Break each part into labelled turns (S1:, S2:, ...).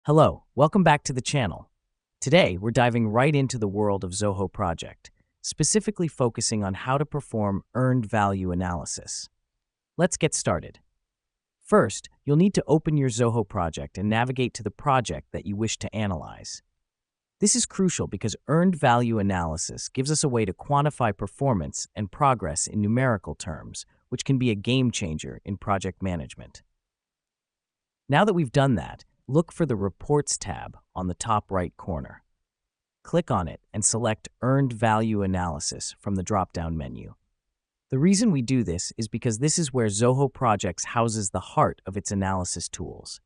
S1: Hello, welcome back to the channel. Today, we're diving right into the world of Zoho Project, specifically focusing on how to perform earned value analysis. Let's get started. First, you'll need to open your Zoho project and navigate to the project that you wish to analyze. This is crucial because earned value analysis gives us a way to quantify performance and progress in numerical terms, which can be a game changer in project management. Now that we've done that, look for the Reports tab on the top right corner. Click on it and select Earned Value Analysis from the drop-down menu. The reason we do this is because this is where Zoho Projects houses the heart of its analysis tools.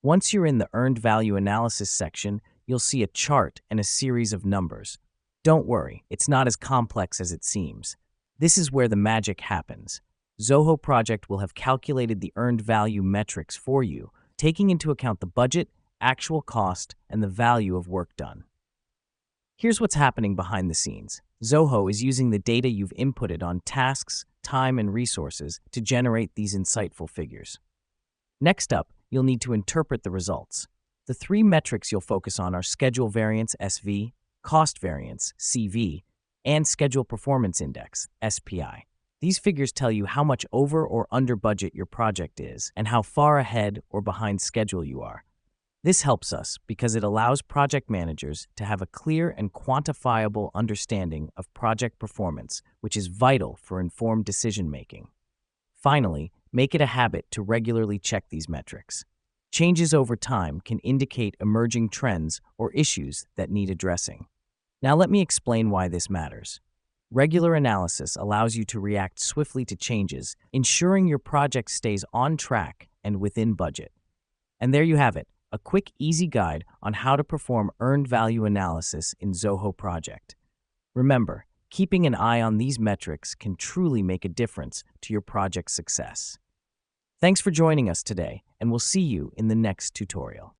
S1: Once you're in the Earned Value Analysis section, you'll see a chart and a series of numbers. Don't worry, it's not as complex as it seems. This is where the magic happens. Zoho Project will have calculated the earned value metrics for you, taking into account the budget, actual cost, and the value of work done. Here's what's happening behind the scenes. Zoho is using the data you've inputted on tasks, time, and resources to generate these insightful figures. Next up, you'll need to interpret the results. The three metrics you'll focus on are schedule variance, SV, cost variance, CV, and schedule performance index, SPI. These figures tell you how much over or under budget your project is and how far ahead or behind schedule you are. This helps us because it allows project managers to have a clear and quantifiable understanding of project performance, which is vital for informed decision-making. Finally, make it a habit to regularly check these metrics. Changes over time can indicate emerging trends or issues that need addressing. Now let me explain why this matters. Regular analysis allows you to react swiftly to changes, ensuring your project stays on track and within budget. And there you have it, a quick, easy guide on how to perform earned value analysis in Zoho Project. Remember, keeping an eye on these metrics can truly make a difference to your project's success. Thanks for joining us today, and we'll see you in the next tutorial.